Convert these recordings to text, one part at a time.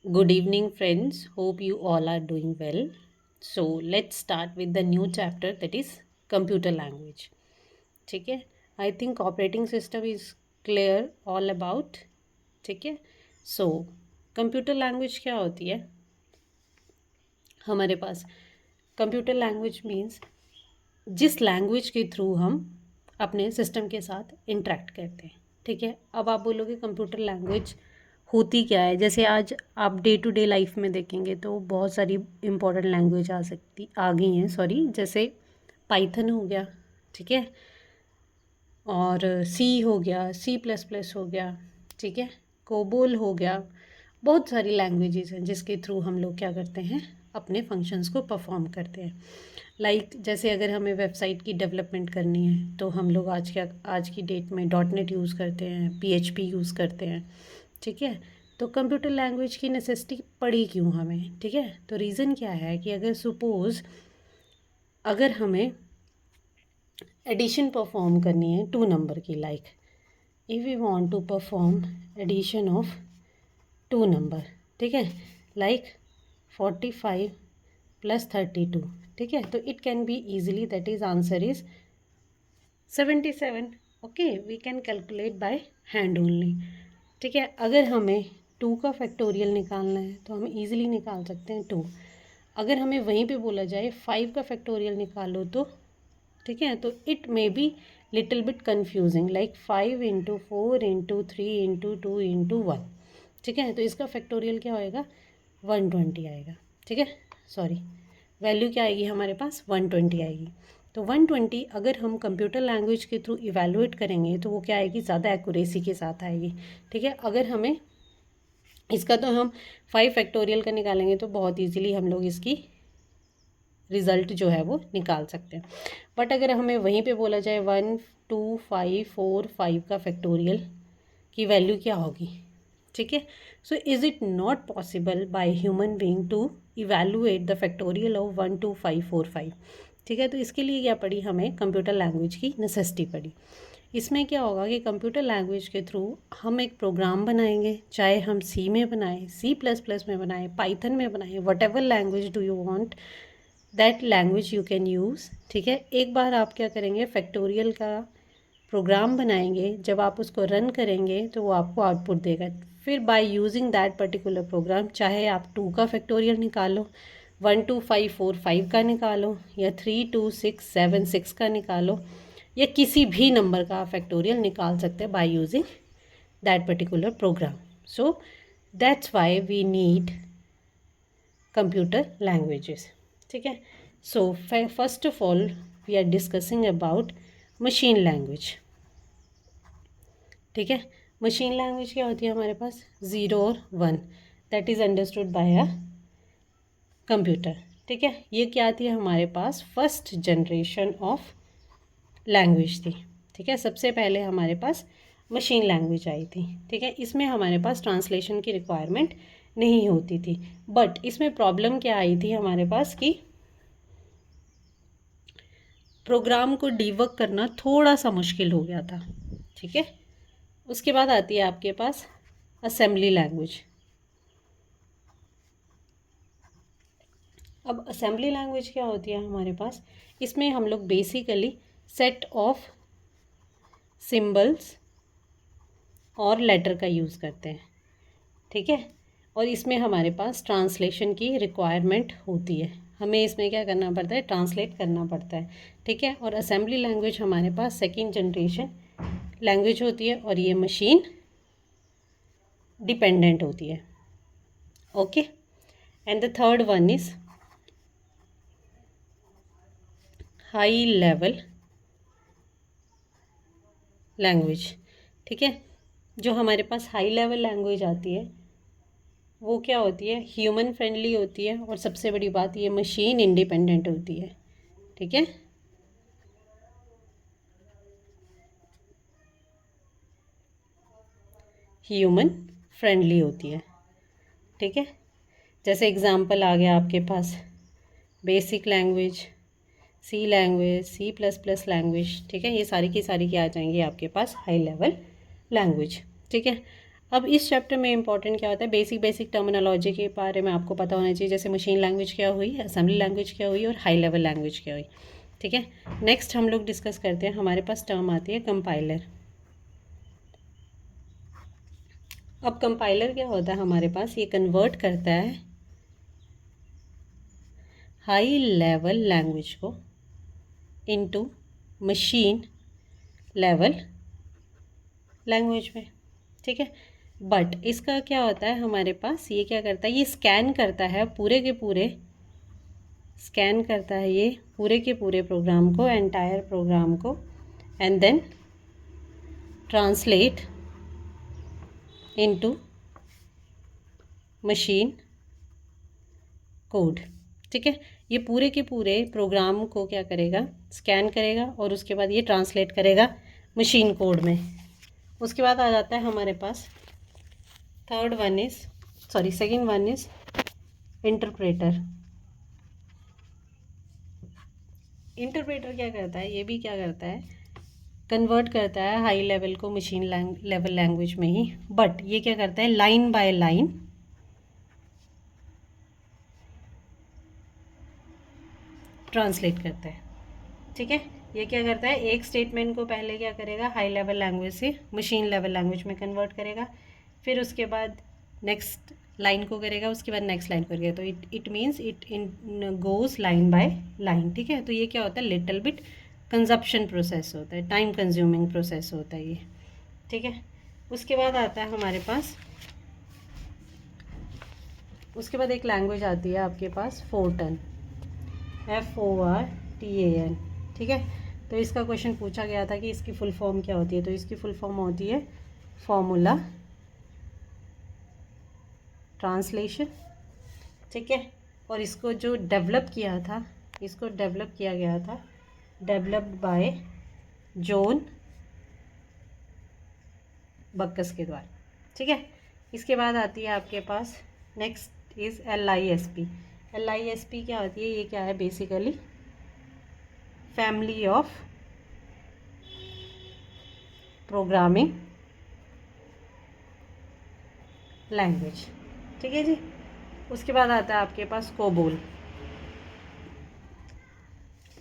Good evening, friends. Hope you all are doing well. So, let's start with the new chapter that is computer language. ठीक है. I think operating system is clear all about. ठीक है. So, computer language क्या होती है हमारे पास? Computer language means जिस language के थ्रू हम अपने सिस्टम के साथ इंटरेक्ट करते हैं. ठीक है. अब आप बोलोगे कंप्यूटर लैंग्वेज होती क्या है. जैसे आज आप डे टू डे लाइफ में देखेंगे तो बहुत सारी इंपॉर्टेंट लैंग्वेज आ गई हैं. सॉरी, जैसे पाइथन हो गया. ठीक है. और सी हो गया, C++ हो गया. ठीक है. कोबोल हो गया. बहुत सारी लैंग्वेजेस हैं जिसके थ्रू हम लोग क्या करते हैं, अपने फंक्शंस को परफॉर्म करते हैं. जैसे अगर हमें वेबसाइट की डेवलपमेंट करनी है तो हम लोग आज की डेट में .NET यूज़ करते हैं, PHP यूज़ करते हैं. ठीक है. तो कंप्यूटर लैंग्वेज की नेसेसिटी पड़ी क्यों हमें. ठीक है. तो रीज़न क्या है कि अगर हमें एडिशन परफॉर्म करनी है 2 नंबर की, if we want to perform addition of 2 number. ठीक है. 45 + 32. ठीक है. तो it can be easily, that is answer is 77. Okay, we can calculate by hand only. ठीक है. अगर हमें 2 का फैक्टोरियल निकालना है तो हम इजीली निकाल सकते हैं 2. अगर हमें वहीं पे बोला जाए 5 का फैक्टोरियल निकालो तो ठीक है, तो it may be little bit confusing, 5 × 4 × 3 × 2 × 1. ठीक है. तो इसका फैक्टोरियल क्या होएगा, 120 आएगा. ठीक है. सॉरी, वैल्यू क्या आएगी हमारे पास, 120 आएगी. तो 120 अगर हम कंप्यूटर लैंग्वेज के थ्रू इवेलुएट करेंगे तो वो क्या आएगी, ज़्यादा एक्यूरेसी के साथ आएगी. ठीक है. अगर हमें इसका तो हम 5 फैक्टोरियल का निकालेंगे तो बहुत ईजीली हम लोग इसकी रिज़ल्ट जो है वो निकाल सकते हैं. बट अगर हमें वहीं पे बोला जाए 1 2 5 4 5 का फैक्टोरियल की वैल्यू क्या होगी. ठीक है. So is it not possible by human being to evaluate the factorial of 1 2 5 4 5. ठीक है. तो इसके लिए क्या पड़ी, हमें कंप्यूटर लैंग्वेज की नेसेसिटी पड़ी. इसमें क्या होगा कि कंप्यूटर लैंग्वेज के थ्रू हम एक प्रोग्राम बनाएंगे, चाहे हम सी में बनाएं, C++ में बनाएं, पाइथन में बनाएं, what ever language do you want, that language you can use. ठीक है. एक बार आप क्या करेंगे, फैक्टोरियल का प्रोग्राम बनाएंगे, जब आप उसको रन करेंगे तो वो आपको आउटपुट देगा. फिर by using that particular program, चाहे आप 2 का फैक्टोरियल निकालो, 1 2 5 4 5 का निकालो, या 3 2 6 7 6 का निकालो, या किसी भी नंबर का फैक्टोरियल निकाल सकते हैं by using that particular program. So that's why we need computer languages. ठीक है. So first of all we are discussing about machine language. ठीक है. मशीन लैंग्वेज क्या होती है हमारे पास, 0 और 1, that is understood by a computer. ठीक है. ये क्या थी हमारे पास, फर्स्ट जनरेशन ऑफ लैंग्वेज थी. ठीक है. सबसे पहले हमारे पास मशीन लैंग्वेज आई थी. ठीक है. इसमें हमारे पास ट्रांसलेशन की रिक्वायरमेंट नहीं होती थी. बट इसमें प्रॉब्लम क्या आई थी हमारे पास कि प्रोग्राम को डिबग करना थोड़ा सा मुश्किल हो गया था. ठीक है. उसके बाद आती है आपके पास असेंबली लैंग्वेज. अब असेंबली लैंग्वेज क्या होती है हमारे पास, इसमें हम लोग बेसिकली सेट ऑफ सिंबल्स और लेटर का यूज़ करते हैं. ठीक है. और इसमें हमारे पास ट्रांसलेशन की रिक्वायरमेंट होती है, हमें इसमें क्या करना पड़ता है, ट्रांसलेट करना पड़ता है. ठीक है. और असेंबली लैंग्वेज हमारे पास सेकेंड जनरेशन लैंग्वेज होती है और ये मशीन डिपेंडेंट होती है. Okay. And the third one is high level language. ठीक है. जो हमारे पास हाई लेवल लैंग्वेज आती है वो क्या होती है, ह्यूमन फ्रेंडली होती है, और सबसे बड़ी बात ये मशीन इंडिपेंडेंट होती है. ठीक है. ह्यूमन फ्रेंडली होती है. ठीक है. जैसे एग्जांपल आ गया आपके पास बेसिक लैंग्वेज, सी लैंग्वेज, C++ लैंग्वेज. ठीक है. ये सारी की सारी क्या आ जाएंगी आपके पास, हाई लेवल लैंग्वेज. ठीक है. अब इस चैप्टर में इंपॉर्टेंट क्या होता है, बेसिक टर्मिनोलॉजी के बारे में आपको पता होना चाहिए, जैसे मशीन लैंग्वेज क्या हुई, असेंबली लैंग्वेज क्या हुई और हाई लेवल लैंग्वेज क्या हुई। ठीक है, नेक्स्ट हम लोग डिस्कस करते हैं, हमारे पास टर्म आती है कंपाइलर। अब कंपाइलर क्या होता है हमारे पास, ये कन्वर्ट करता है हाई लेवल लैंग्वेज को इनटू मशीन लेवल लैंग्वेज में। ठीक है, बट इसका क्या होता है हमारे पास, ये क्या करता है, ये स्कैन करता है पूरे के पूरे, स्कैन करता है ये पूरे के पूरे प्रोग्राम को, एंटायर प्रोग्राम को, and then translate into machine code. ठीक है, ये पूरे के पूरे प्रोग्राम को क्या करेगा, स्कैन करेगा और उसके बाद ये ट्रांसलेट करेगा मशीन कोड में। उसके बाद आ जाता है हमारे पास second one is interpreter. Interpreter क्या करता है, ये भी क्या करता है, कन्वर्ट करता है हाई लेवल को मशीन लेवल लैंग्वेज में ही, बट ये क्या करता है, लाइन बाय लाइन ट्रांसलेट करता है। ठीक है, ये क्या करता है, एक स्टेटमेंट को पहले क्या करेगा, हाई लेवल लैंग्वेज से मशीन लेवल लैंग्वेज में कन्वर्ट करेगा, फिर उसके बाद नेक्स्ट लाइन को करेगा, उसके बाद नेक्स्ट लाइन को करेगा, तो it means it goes line by line. ठीक है, तो ये क्या होता है, लिटिल बिट कंजप्शन प्रोसेस होता है, टाइम कंज्यूमिंग प्रोसेस होता है ये। ठीक है, उसके बाद आता है हमारे पास, उसके बाद एक लैंग्वेज आती है आपके पास फोर्टन, FORTAN। ठीक है, तो इसका क्वेश्चन पूछा गया था कि इसकी फुल फॉर्म क्या होती है, तो इसकी फुल फॉर्म होती है फॉर्मूला ट्रांसलेशन। ठीक है, और इसको जो डेवलप किया था, इसको डेवलप किया गया था, डेवलप्ड बाय जॉन बक्कस के द्वारा। ठीक है, इसके बाद आती है आपके पास नेक्स्ट इज़ LISP। LISP क्या होती है, ये क्या है, basically family of programming language. ठीक है जी, उसके बाद आता है आपके पास कोबोल।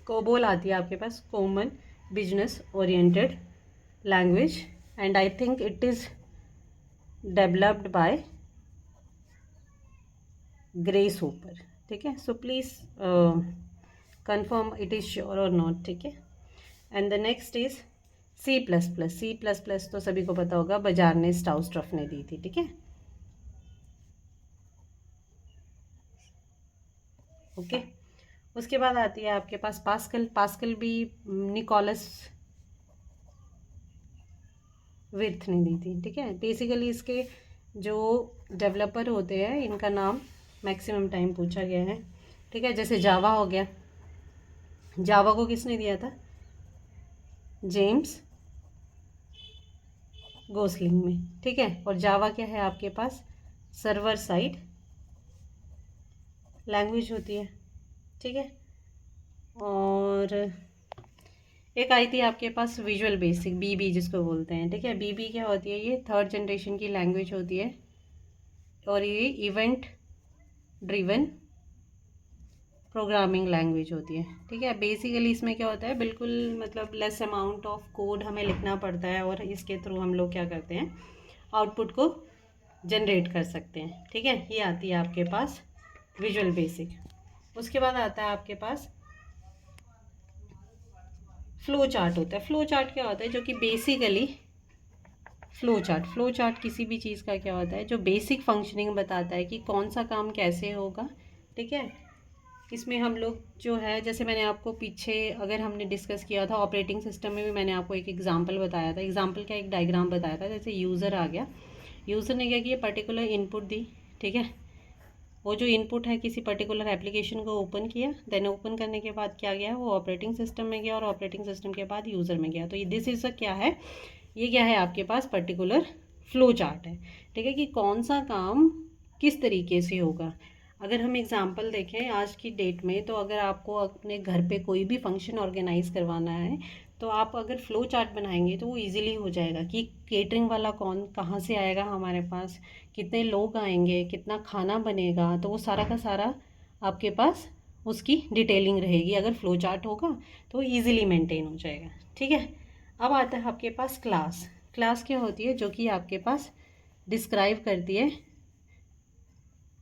कोबोल आती है आपके पास common business oriented language, and I think it is developed by Grace Hopper. ठीक है, so please confirm it is sure और नॉट। ठीक है, and the next is C++। तो सभी को पता होगा, बाजार ने स्टाउस्ट्रफ ने दी थी। ठीक है, ओके। उसके बाद आती है आपके पास पास्कल भी निकोलस विर्थ ने दी थी। ठीक है, बेसिकली इसके जो डेवलपर होते हैं इनका नाम मैक्सिमम टाइम पूछा गया है। ठीक है, जैसे जावा हो गया, जावा को किसने दिया था, जेम्स गोसलिंग में। ठीक है, और जावा क्या है आपके पास, सर्वर साइड लैंग्वेज होती है। ठीक है, और एक आई थी आपके पास विजुअल बेसिक, BB जिसको बोलते हैं। ठीक है, BB क्या होती है, ये थर्ड जनरेशन की लैंग्वेज होती है, और ये इवेंट ड्रिवन प्रोग्रामिंग लैंग्वेज होती है। ठीक है, बेसिकली इसमें क्या होता है, बिल्कुल मतलब लेस अमाउंट ऑफ कोड हमें लिखना पड़ता है, और इसके थ्रू हम लोग क्या करते हैं, आउटपुट को जनरेट कर सकते हैं। ठीक है, ये आती है आपके पास विजुअल बेसिक। उसके बाद आता है आपके पास फ्लो चार्ट होता है। फ्लो चार्ट क्या होता है, जो कि बेसिकली फ्लो चार्ट किसी भी चीज़ का क्या होता है, जो बेसिक फंक्शनिंग बताता है कि कौन सा काम कैसे होगा। ठीक है, इसमें हम लोग जो है, जैसे मैंने आपको पीछे अगर हमने डिस्कस किया था ऑपरेटिंग सिस्टम में भी, मैंने आपको एक एग्जांपल बताया था, एग्जांपल का एक डायग्राम बताया था। जैसे यूज़र आ गया, यूज़र ने क्या किया, पर्टिकुलर इनपुट दी। ठीक है, वो जो इनपुट है किसी पर्टिकुलर एप्लीकेशन को ओपन किया, देन ओपन करने के बाद क्या गया, वो ऑपरेटिंग सिस्टम में गया, और ऑपरेटिंग सिस्टम के बाद यूज़र में गया। तो ये दिस इज़ क्या है, ये क्या है आपके पास पर्टिकुलर फ्लो चार्ट है। ठीक है, कि कौन सा काम किस तरीके से होगा। अगर हम एग्जांपल देखें आज की डेट में, तो अगर आपको अपने घर पे कोई भी फंक्शन ऑर्गेनाइज करवाना है, तो आप अगर फ्लो चार्ट बनाएंगे तो वो इजीली हो जाएगा कि केटरिंग वाला कौन कहाँ से आएगा हमारे पास, कितने लोग आएंगे, कितना खाना बनेगा, तो वो सारा का सारा आपके पास उसकी डिटेलिंग रहेगी। अगर फ्लो चार्ट होगा तो ईजिली मेंटेन हो जाएगा। ठीक है, अब आता है आपके पास क्लास। क्लास क्या होती है? जो कि आपके पास डिस्क्राइब करती है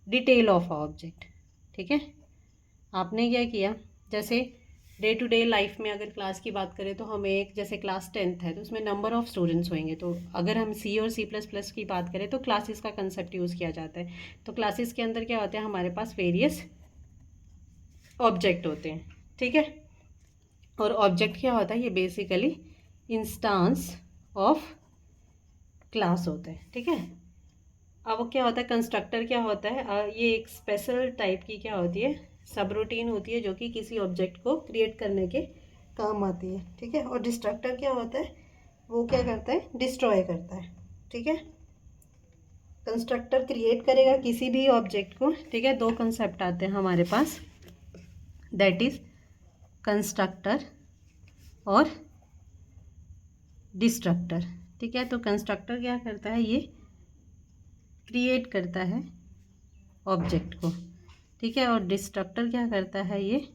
डिटेल ऑफ ऑब्जेक्ट। ठीक है, आपने क्या किया, जैसे डे टू डे लाइफ में अगर क्लास की बात करें तो हमें एक, जैसे क्लास 10th है तो उसमें नंबर ऑफ़ स्टूडेंट्स होंगे, तो अगर हम सी और C++ की बात करें तो क्लासेस का कंसेप्ट यूज़ किया जाता है। तो क्लासेस के अंदर क्या होता है, हमारे पास वेरियस ऑब्जेक्ट होते हैं। ठीक है, और ऑब्जेक्ट क्या होता है, ये बेसिकली इंस्टांस ऑफ क्लास होता है। ठीक है, अब क्या होता है, कंस्ट्रक्टर क्या होता है, ये एक स्पेशल टाइप की क्या होती है, सब रूटीन होती है जो कि किसी ऑब्जेक्ट को क्रिएट करने के काम आती है। ठीक है, और डिस्ट्रक्टर क्या होता है, वो क्या करता है, डिस्ट्रॉय करता है। ठीक है, कंस्ट्रक्टर क्रिएट करेगा किसी भी ऑब्जेक्ट को। ठीक है, दो कंसेप्ट आते हैं हमारे पास, दैट इज कंस्ट्रक्टर और डिस्ट्रक्टर। ठीक है, तो कंस्ट्रक्टर क्या करता है, ये क्रिएट करता है ऑब्जेक्ट को। ठीक है, और डिस्ट्रक्टर क्या करता है, ये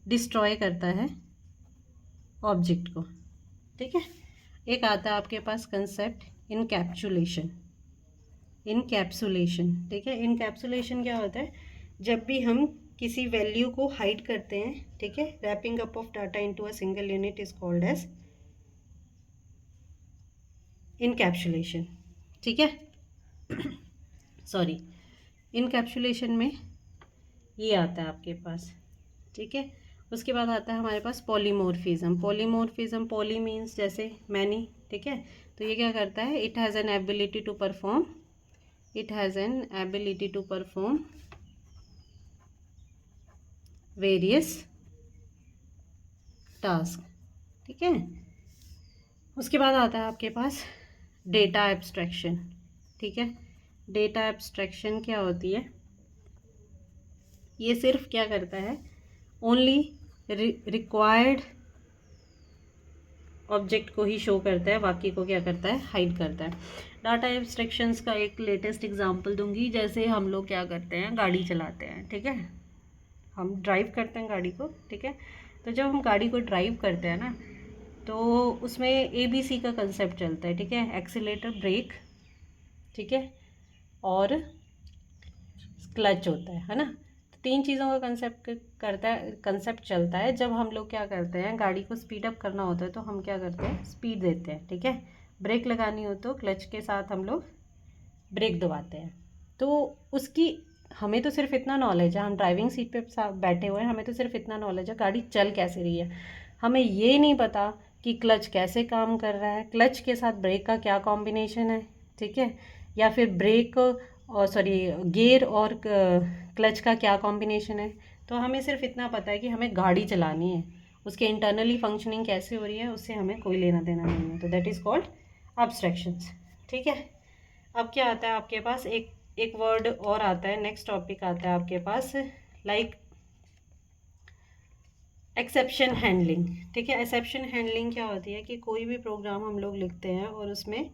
डिस्ट्रॉय करता है ऑब्जेक्ट को। ठीक है, एक आता है आपके पास कंसेप्ट इनकैप्सुलेशन। इनकैप्सुलेशन, ठीक है, इनकैप्सुलेशन क्या होता है, जब भी हम किसी वैल्यू को हाइड करते हैं, ठीक है, wrapping up of data into a single unit is called as encapsulation. ठीक है, सॉरी, इनकैप्सुलेशन में ये आता है आपके पास। ठीक है, उसके बाद आता है हमारे पास पॉलीमॉर्फिज्म। पॉलीमॉर्फिज्म, पॉली मीन्स जैसे मैनी। ठीक है, तो ये क्या करता है, it has an ability to perform, it has an ability to perform various task. ठीक है, उसके बाद आता है आपके पास डेटा एब्स्ट्रैक्शन। ठीक है, डेटा एब्स्ट्रैक्शन क्या होती है, ये सिर्फ क्या करता है, ओनली रिक्वायर्ड ऑब्जेक्ट को ही शो करता है, बाकी को क्या करता है, हाइड करता है। डाटा एब्स्ट्रैक्शंस का एक लेटेस्ट एग्जांपल दूंगी, जैसे हम लोग क्या करते हैं, गाड़ी चलाते हैं। ठीक है, हम ड्राइव करते हैं गाड़ी को। ठीक है, तो जब हम गाड़ी को ड्राइव करते हैं ना, तो उसमें ABC का कंसेप्ट चलता है। ठीक है, एक्सीलेटर, ब्रेक, ठीक है, और क्लच होता है ना। तो तीन चीज़ों का कंसेप्ट चलता है। जब हम लोग क्या करते हैं, गाड़ी को स्पीड अप करना होता है तो हम क्या करते हैं, स्पीड देते हैं। ठीक है, ब्रेक लगानी हो तो क्लच के साथ हम लोग ब्रेक दबाते हैं। तो उसकी हमें तो सिर्फ इतना नॉलेज है, हम ड्राइविंग सीट पे बैठे हुए हैं, हमें तो सिर्फ इतना नॉलेज है गाड़ी चल कैसे रही है, हमें ये नहीं पता कि क्लच कैसे काम कर रहा है, क्लच के साथ ब्रेक का क्या कॉम्बिनेशन है। ठीक है, या फिर ब्रेक और सॉरी गियर और क्लच का क्या कॉम्बिनेशन है। तो हमें सिर्फ इतना पता है कि हमें गाड़ी चलानी है, उसके इंटरनली फंक्शनिंग कैसे हो रही है उससे हमें कोई लेना देना नहीं है। तो दैट इज़ कॉल्ड अब्स्ट्रैक्शंस। ठीक है, अब क्या आता है आपके पास, एक वर्ड और आता है, नेक्स्ट टॉपिक आता है आपके पास, लाइक एक्सेप्शन हैंडलिंग। ठीक है, एक्सेप्शन हैंडलिंग क्या होती है कि कोई भी प्रोग्राम हम लोग लिखते हैं और उसमें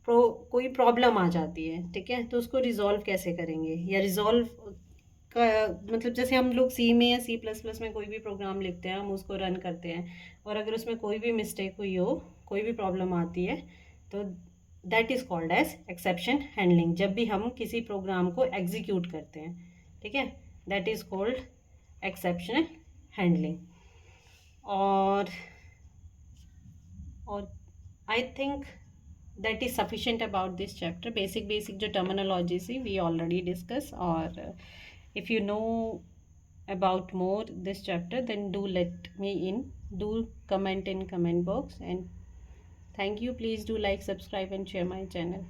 कोई प्रॉब्लम आ जाती है। ठीक है, तो उसको रिजॉल्व कैसे करेंगे, या रिजॉल्व का मतलब, जैसे हम लोग C में या C++ में कोई भी प्रोग्राम लिखते हैं, हम उसको रन करते हैं, और अगर उसमें कोई भी मिस्टेक हुई हो, कोई भी प्रॉब्लम आती है, तो that is called as exception handling. जब भी हम किसी प्रोग्राम को एग्जीक्यूट करते हैं, ठीक है, that is called exception handling. और I think that is sufficient about this chapter. Basic जो terminology थी we already discuss, और if you know about more this chapter then do let me in, do comment in comment box, and thank you. Please do like, subscribe and share my channel.